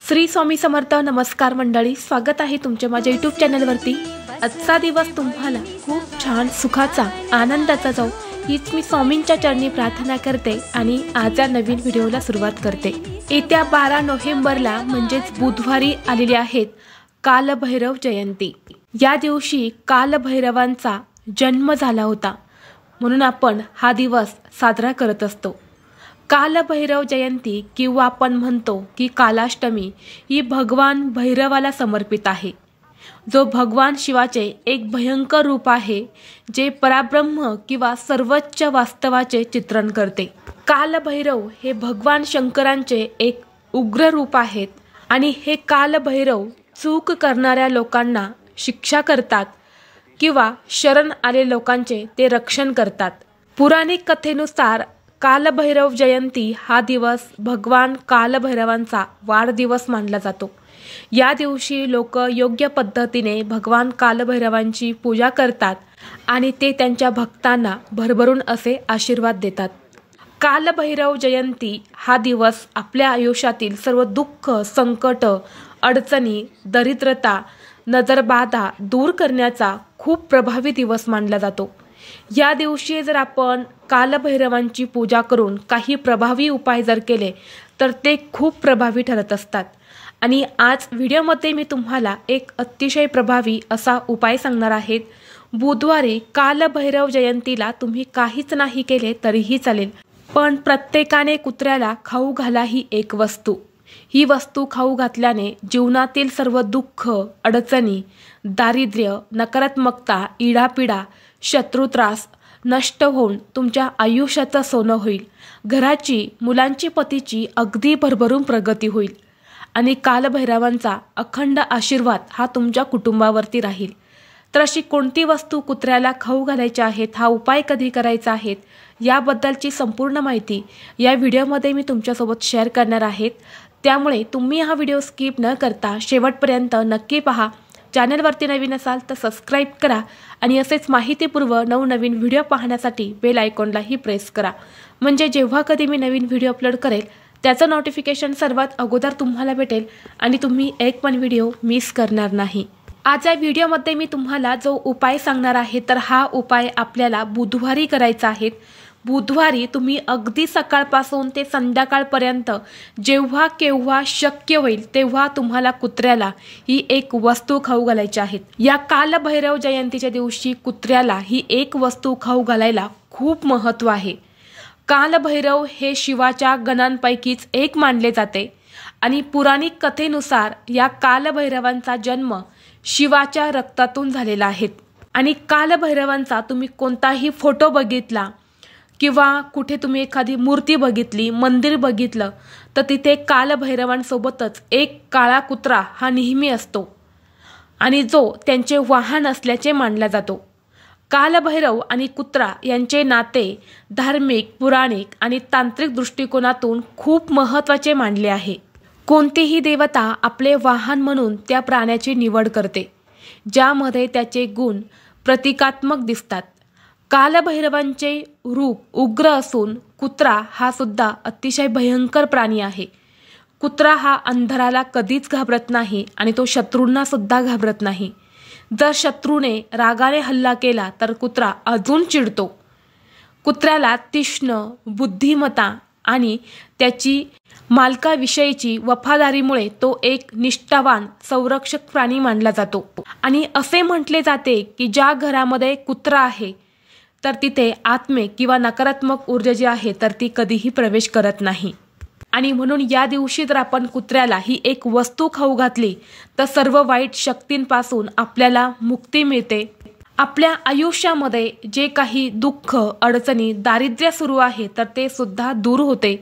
श्री स्वामी समर्थ। नमस्कार मंडळी, स्वागत आहे तुमच्या माझ्या यूट्यूब चॅनलवरती। आजचा दिवस तुम्हाला खूप छान सुखाचा आनंदाचा जाऊ हीच मी स्वामींच्या चरणी प्रार्थना करते आणि आजच्या नवीन व्हिडिओला सुरुवात करते। येत्या 12 नोव्हेंबरला म्हणजेच बुधवारी आलेली आहेत कालभैरव जयंती। या दिवशी कालभैरवांचा जन्म झाला होता, म्हणून आपण हा दिवस साजरा करत असतो। कालभैरव जयंती किंवा आपण म्हणतो की कालाष्टमी ही भगवान भैरवाला समर्पित आहे, जो भगवान शिवाचे एक भयंकर रूप आहे, जे पराब्रह्म किंवा सर्वोच्च वास्तवाचे चित्रण करते। कालभैरव हे भगवान शंकरांचे एक उग्र रूप आहेत आणि हे कालभैरव चूक करणाऱ्या लोकांना शिक्षा करतात किंवा शरण आले लोकांचे ते रक्षण करतात। पुराणिक कथेनुसार कालभैरव जयंती हा दिवस भगवान कालभैरवांचा वाढदिवस मानला जातो। या दिवशी लोक योग्य पद्धतीने भगवान कालभैरवांची पूजा करतात आणि ते त्यांच्या भक्तांना भरभरून असे आशीर्वाद देतात। कालभैरव जयंती हा दिवस आपल्या आयुष्यातील सर्व दुःख, संकट, अडचणी, दरिद्रता, नजरबाधा दूर करण्याचा खूप प्रभावी दिवस मानला जातो। या दिवशी जर आपण कालभैरवांची पूजा करून काही प्रभावी उपाय जर केले तर ते खूप प्रभावी ठरत असतात। आणि आज व्हिडिओमध्ये मी तुम्हाला एक अतिशय प्रभावी असा उपाय सांगणार आहे। बुधवारी कालभैरव जयंतीला तुम्ही काहीच नाही केले तरीही चालेल, पण प्रत्येकाने कुत्र्याला खाऊ घाला ही एक वस्तू। ही वस्तू खाऊ घातल्याने जीवनातील सर्व दुःख, अडचणी, दारिद्र्य, नकारात्मकता, इडापिडा, शत्रुत्रास नष्ट होऊन तुमच्या आयुष्याचं सोनं होईल। घराची, मुलांची, पतीची अगदी भरभरून प्रगती होईल आणि कालभैरवांचा अखंड आशीर्वाद हा तुमच्या कुटुंबावरती राहील। तर अशी कोणती वस्तू कुत्र्याला खाऊ घालायची आहेत, हा उपाय कधी करायचा आहे, याबद्दलची संपूर्ण माहिती या व्हिडिओमध्ये मी तुमच्यासोबत शेअर करणार आहे। त्यामुळे तुम्ही हा व्हिडिओ स्किप न करता शेवटपर्यंत नक्की पहा। चॅनलवरती नवीन असाल तर सबस्क्राईब करा आणि असेच माहितीपूर्व नवनवीन व्हिडिओ पाहण्यासाठी बेल आयकॉनलाही प्रेस करा, म्हणजे जेव्हा कधी मी नवीन व्हिडिओ अपलोड करेल त्याचं नोटिफिकेशन सर्वात अगोदर तुम्हाला भेटेल आणि तुम्ही एक पण व्हिडिओ मिस करणार नाही। आज या व्हिडिओमध्ये मी तुम्हाला जो उपाय सांगणार आहे तर हा उपाय आपल्याला बुधवारी करायचा आहे। बुधवारी तुम्ही अगदी सकाळपासून ते संध्याकाळपर्यंत जेव्हा केव्हा शक्य होईल तेव्हा तुम्हाला कुत्र्याला ही एक वस्तू खाऊ घालायची आहे। या कालभैरव जयंतीच्या दिवशी कुत्र्याला ही एक वस्तू खाऊ घालायला खूप महत्त्व आहे। कालभैरव हे शिवाच्या गणांपैकीच एक मानले जाते आणि पुराणिक कथेनुसार या कालभैरवांचा जन्म शिवाच्या रक्तातून झालेला आहे। आणि कालभैरवांचा तुम्ही कोणताही फोटो बघितला किंवा कुठे तुम्ही एखादी मूर्ती बघितली, मंदिर बघितलं तर तिथे कालभैरवांसोबतच एक काळा कुत्रा हा नेहमी असतो आणि जो त्यांचे वाहन असल्याचे मानला जातो। कालभैरव आणि कुत्रा यांचे नाते धार्मिक, पुराणिक आणि तांत्रिक दृष्टिकोनातून खूप महत्त्वाचे मानले आहे। कोणतीही देवता आपले वाहन म्हणून त्या प्राण्याची निवड करते, ज्यामध्ये त्याचे गुण प्रतिकात्मक दिसतात। कालभैरवांचे रूप उग्र असून कुत्रा हा सुद्धा अतिशय भयंकर प्राणी आहे। कुत्रा हा अंधाराला कधीच घाबरत नाही आणि तो शत्रूंना सुद्धा घाबरत नाही। जर शत्रूने रागाने हल्ला केला तर कुत्रा अजून चिडतो। कुत्र्याला तीक्ष्ण बुद्धिमत्ता आणि त्याची मालकाविषयीची वफादारीमुळे तो एक निष्ठावान संरक्षक प्राणी मानला जातो। आणि असे म्हटले जाते की ज्या घरामध्ये कुत्रा आहे तर तिथे आत्मे किंवा नकारात्मक ऊर्जा जी आहे तर ती कधीही प्रवेश करत नाही। आणि म्हणून या दिवशी जर आपण कुत्र्याला ही एक वस्तू खाऊ घातली तर सर्व वाईट शक्तींपासून आपल्याला मुक्ती मिळते। आपल्या आयुष्यामध्ये जे काही दुःख, अडचणी, दारिद्र्य सुरू आहे तर ते सुद्धा दूर होते।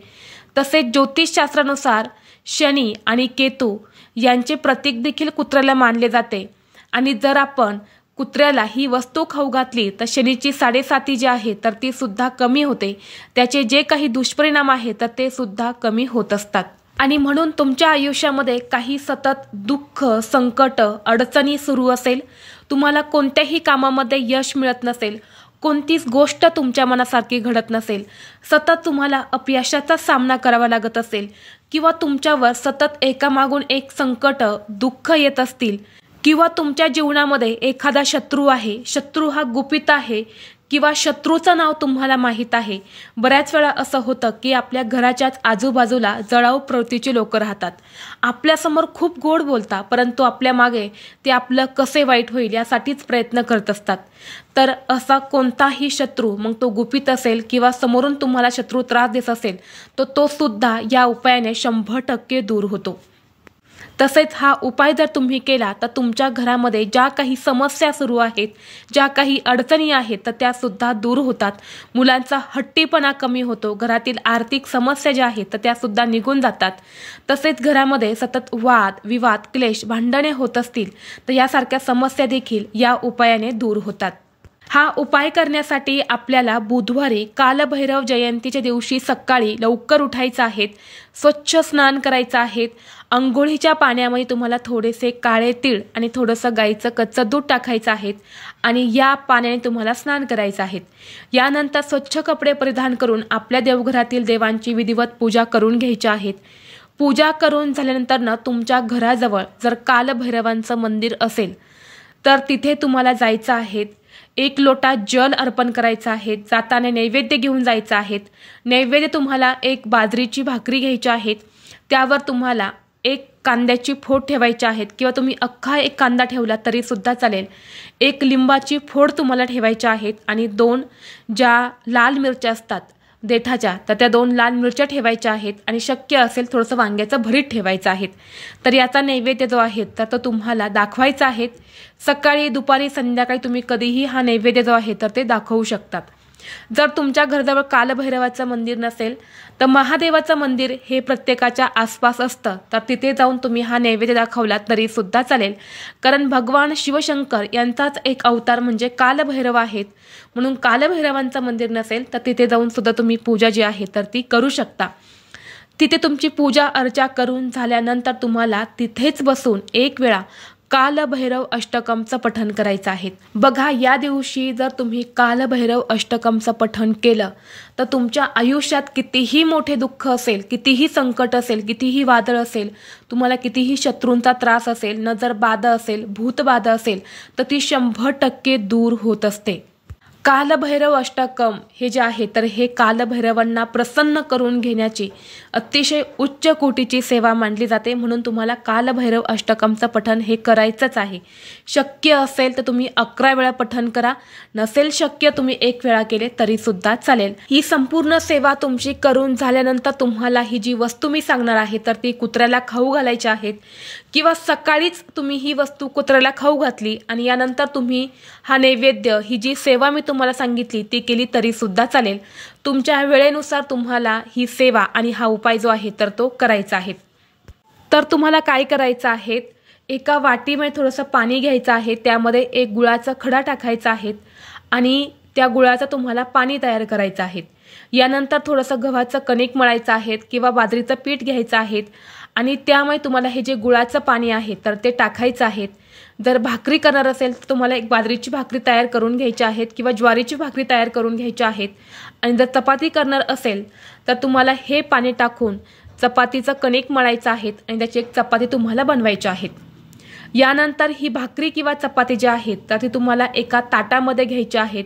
तसेच ज्योतिषशास्त्रानुसार शनी आणि केतू यांचे प्रतीक देखील कुत्र्याला मानले जाते आणि जर आपण कुत्र्याला ही वस्तू खाऊ घातली तर शनीची 7.5 जी आहे तर ती सुद्धा कमी होते। त्याचे जे काही दुष्परिणाम आहेत तर ते सुद्धा कमी होत असतात। आणि म्हणून तुमच्या आयुष्यामध्ये काही सतत दुःख, संकट, अडचणी सुरू असेल, तुम्हाला कोणत्याही कामामध्ये यश मिळत नसेल, कोणतीच गोष्ट तुमच्या मनासारखी घडत नसेल, सतत तुम्हाला अपयशाचा सामना करावा लागत असेल किंवा तुमच्यावर सतत एकामागून एक संकट, दुःख येत असतील किंवा तुमच्या जीवनामध्ये एखादा शत्रू आहे, शत्रू हा गुपित आहे किंवा शत्रूचं नाव तुम्हाला माहीत आहे। बऱ्याच वेळा असं होतं की आपल्या घराच्याच आजूबाजूला जळाऊ प्रवृत्तीचे लोक राहतात। आपल्यासमोर खूप गोड बोलतात, परंतु आपल्या मागे ते आपलं कसे वाईट होईल यासाठीच प्रयत्न करत असतात। तर असा कोणताही शत्रू, मग तो गुपित असेल किंवा समोरून तुम्हाला शत्रू त्रास देत असेल, तो सुद्धा या उपायाने 100% दूर होतो। तसेच हा उपाय जर तुम्ही केला तर तुमच्या घरामध्ये ज्या काही समस्या सुरू आहेत, ज्या काही अडचणी आहेत, तर त्या सुद्धा दूर होतात। मुलांचा हट्टीपणा कमी होतो, घरातील आर्थिक समस्या ज्या आहेत तर त्या सुद्धा निघून जातात। तसेच घरामध्ये सतत वाद विवाद, क्लेश, भांडणे होत असतील तर यासारख्या समस्या देखील या उपायाने दूर होतात। हा उपाय करण्यासाठी आपल्याला बुधवारी कालभैरव जयंतीच्या दिवशी सकाळी लवकर उठायचं आहे, स्वच्छ स्नान करायचं आहे। अंघोळीच्या पाण्यामध्ये तुम्हाला थोडेसे काळे तीळ आणि थोडंसं गाईचं कच्चं दूध टाकायचं आहे आणि या पाण्याने तुम्हाला स्नान करायचं आहे। यानंतर स्वच्छ कपडे परिधान करून आपल्या देवघरातील देवांची विधिवत पूजा करून घ्यायची आहे। पूजा करून झाल्यानंतर तुमच्या घराजवळ जर कालभैरवांचं मंदिर असेल तर तिथे तुम्हाला जायचं आहे। 1 लोटा जल अर्पण करायचं आहे, जाताना नैवेद्य घेऊन जायचं आहे। नैवेद्य तुम्हाला 1 बाजरीची भाकरी घ्यायची आहे, त्यावर तुम्हाला 1 कांद्याची फोड ठेवायची आहेत किंवा तुम्ही अख्खा 1 कांदा ठेवला तरी सुद्धा चालेल। 1 लिंबाची फोड तुम्हाला ठेवायची आहेत आणि 2 ज्या लाल मिरच्या असतात देठाच्या, तर त्या 2 लाल मिरच्या ठेवायच्या आहेत आणि शक्य असेल थोडंसं वांग्याचं भरीत ठेवायचं आहे। तर याचा नैवेद्य जो आहे तर तो तुम्हाला दाखवायचा आहे। सकाळी, दुपारी, संध्याकाळी तुम्ही कधीही हा नैवेद्य जो आहे तर ते दाखवू शकतात। जर तुमच्या घराजवळ कालभैरवाचं मंदिर नसेल तर महादेवाचं मंदिर हे प्रत्येकाच्या आसपास असतं, तर तिथे जाऊन तुम्ही हा नैवेद्य दाखवला तरी सुद्धा चालेल। कारण भगवान शिवशंकर यांचाच एक अवतार म्हणजे कालभैरव आहेत, म्हणून कालभैरवांचं मंदिर नसेल तर तिथे जाऊन सुद्धा तुम्ही पूजा जी आहे तर ती करू शकता। तिथे तुमची पूजा अर्चा करून झाल्यानंतर तुम्हाला तिथेच बसून 1 वेळा कालभैरव अष्टकमचं पठण करायचं आहे। बघा, या दिवशी जर तुम्ही कालभैरव अष्टकमचं पठण केलं तर तुमच्या आयुष्यात कितीही मोठे दुःख असेल, कितीही संकट असेल, कितीही वादळ असेल, तुम्हाला कितीही शत्रूंचा त्रास असेल, नजरबाधा असेल, भूतबाधा असेल, तर ती 100% दूर होत असते। कालभैरव अष्टकम हे जे आहे तर हे कालभैरवांना प्रसन्न करून घेण्याची अतिशय उच्च कोटीची सेवा मानली जाते, म्हणून तुम्हाला कालभैरव अष्टकमचं पठण हे करायचंच आहे। शक्य असेल तर तुम्ही 11 वेळा पठण करा, नसेल शक्य तुम्ही 1 वेळा केले तरी सुद्धा चालेल। ही संपूर्ण सेवा तुमची करून झाल्यानंतर तुम्हाला ही जी वस्तू मी सांगणार आहे तर ती कुत्र्याला खाऊ घालायची आहेत किंवा सकाळीच तुम्ही ही वस्तू कुत्र्याला खाऊ घातली आणि यानंतर तुम्ही हा नैवेद्य, ही जी सेवा मी तुम्हाला सांगितली ती केली तरी सुद्धा चालेल। तुमच्या वेळेनुसार तुम्हाला ही सेवा आणि हा उपाय जो आहे तर तो करायचा आहे। तर तुम्हाला काय करायचं आहे, एका वाटीमध्ये थोडंसं पाणी घ्यायचं आहे, त्यामध्ये 1 गुळाचा खडा टाकायचा आहे आणि त्या गुळाचं तुम्हाला पाणी तयार करायचं आहे। यानंतर थोडंसं गव्हाचं कणिक मळायचं आहे किंवा बाजरीचं पीठ घ्यायचं आहे आणि त्यामुळे तुम्हाला हे जे गुळाचं पाणी आहे तर ते टाकायचं आहे। जर भाकरी करणार असेल तर तुम्हाला 1 बाजरीची भाकरी तयार करून घ्यायची आहेत किंवा ज्वारीची भाकरी तयार करून घ्यायची आहेत आणि जर चपाती करणार असेल तर तुम्हाला हे पाणी टाकून चपातीचं कणिक मळायचं आहे आणि त्याची 1 चपाती तुम्हाला बनवायची आहे। यानंतर ही भाकरी किंवा चपाती जी आहेत तर ती तुम्हाला एका ताटामध्ये घ्यायची आहेत।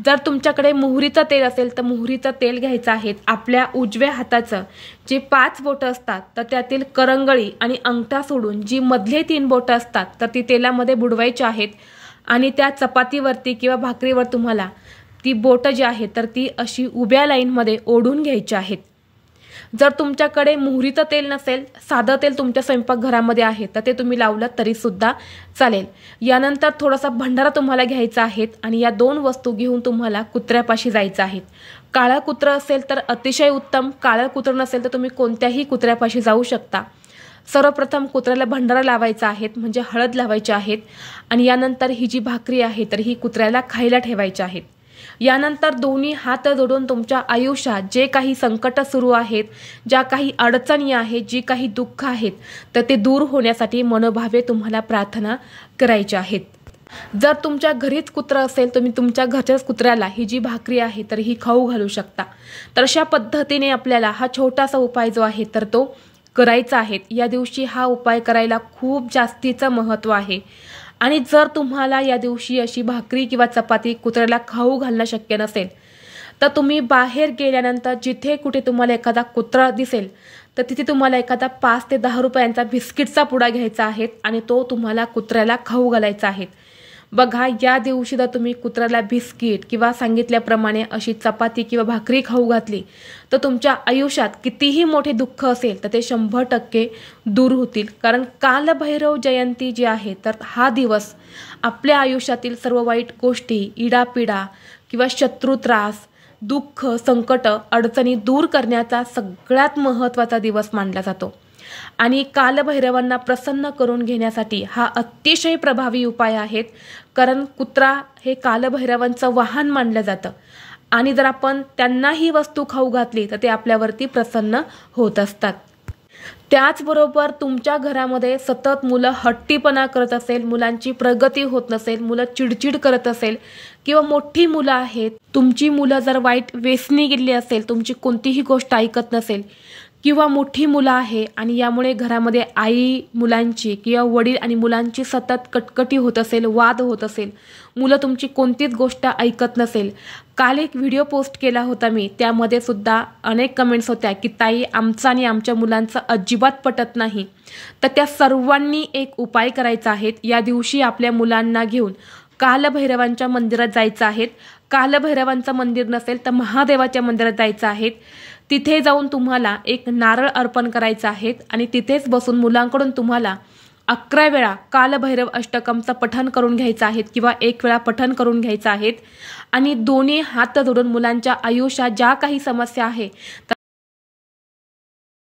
जर तुमच्याकडे मोहरीचं तेल असेल तर मोहरीचं तेल घ्यायचं आहे। आपल्या उजव्या हाताचं जे 5 बोटं असतात तर त्यातील करंगळी आणि अंगठा सोडून जी मधले 3 बोटं असतात तर ती तेलामध्ये बुडवायची आहेत आणि त्या चपातीवरती किंवा भाकरीवर तुम्हाला ती बोटं जी आहेत तर ती अशी उभ्या लाईनमध्ये ओढून घ्यायची आहेत। जर तुमच्याकडे मोहरीचं तेल नसेल, साधं तेल तुमच्या स्वयंपाकघरामध्ये आहे तर ते तुम्ही लावलं तरी सुद्धा चालेल। यानंतर थोडासा भंडारा तुम्हाला घ्यायचा आहे आणि या 2 वस्तू घेऊन तुम्हाला कुत्र्यापाशी जायचं आहे। काळं कुत्रं असेल तर अतिशय उत्तम, काळं कुत्रं नसेल तर तुम्ही कोणत्याही कुत्र्यापाशी जाऊ शकता। सर्वप्रथम कुत्र्याला भंडारा लावायचा आहे, म्हणजे हळद लावायची आहेत आणि यानंतर ही जी भाकरी आहे तर ही कुत्र्याला खायला ठेवायची आहेत। यानंतर दोन्ही हात जोडून तुमच्या आयुष्यात जे काही संकट सुरू आहेत, ज्या काही अडचणी आहेत, जी काही दुःख आहेत तर ते दूर होण्यासाठी मनोभावे तुम्हाला प्रार्थना करायची आहेत। जर तुमच्या घरीच कुत्रा असेल तुम्ही तुमच्या घरच्याच कुत्र्याला ही जी भाकरी आहे तर ही खाऊ घालू शकता। तर अशा पद्धतीने आपल्याला हा छोटासा उपाय जो आहे तर तो करायचा आहे। या दिवशी हा उपाय करायला खूप जास्तीचं महत्त्व आहे। आणि जर तुम्हाला या दिवशी अशी भाकरी किंवा चपाती कुत्र्याला खाऊ घालणं शक्य नसेल तर तुम्ही बाहेर गेल्यानंतर जिथे कुठे तुम्हाला एखादा कुत्रा दिसेल तर तिथे तुम्हाला एखादा 5 ते 10 रुपयांचा बिस्किटचा पुडा घ्यायचा आहे आणि तो तुम्हाला कुत्र्याला खाऊ घालायचा आहे। बघा, या दिवशी जर तुम्ही कुत्र्याला बिस्किट किंवा सांगितल्याप्रमाणे अशी चपाती किंवा भाकरी खाऊ घातली तर तुमच्या आयुष्यात कितीही मोठे दुःख असेल तर ते 100% दूर होतील। कारण कालभैरव जयंती जी आहे तर हा दिवस आपल्या आयुष्यातील सर्व वाईट गोष्टी, इडापिडा किंवा शत्रुत्रास, दुःख, संकट, अडचणी दूर करण्याचा सगळ्यात महत्त्वाचा दिवस मानला जातो। आणि कालभैरवांना प्रसन्न करून घेण्यासाठी हा अतिशय प्रभावी उपाय आहे। कारण कुत्रा हे कालभैरवांचं वाहन मानलं जातं आणि जर आपण त्यांना ही वस्तू खाऊ घातली तर ते आपल्यावरती प्रसन्न होत असतात। त्याचबरोबर तुमच्या घरामध्ये सतत मुलं हट्टीपणा करत असेल, मुलांची प्रगती होत नसेल, मुलं चिडचिड करत असेल किंवा मोठी मुलं आहेत, तुमची मुलं जर वाईट व्यसनी गेली असेल, तुमची कोणतीही गोष्ट ऐकत नसेल किंवा मोठी मुलं आहे आणि यामुळे घरामध्ये आई मुलांची किंवा वडील आणि मुलांची सतत कटकटी होत असेल, वाद होत असेल, मुलं तुमची कोणतीच गोष्ट ऐकत नसेल। काल एक व्हिडिओ पोस्ट केला होता मी, त्यामध्ये सुद्धा अनेक कमेंट्स होत्या की ताई आमचं आणि आमच्या मुलांचं अजिबात पटत नाही। तर त्या सर्वांनी एक उपाय करायचा आहे। या दिवशी आपल्या मुलांना घेऊन कालभैरवांच्या मंदिरात जायचं आहे। कालभैरवांचं मंदिर नसेल तर महादेवाच्या मंदिरात जायचं आहे। तिथे जाऊन तुम्हाला एक नारळ अर्पण करायचा आहे आणि तिथेच बसून मुलांकडून तुम्हाला 11 वेळा कालभैरव अष्टकमचं पठण करून घ्यायचं आहे किंवा 1 वेळा पठण करून घ्यायचं आहे। आणि दोन्ही हात जोडून मुलांच्या आयुष्यात ज्या काही समस्या आहे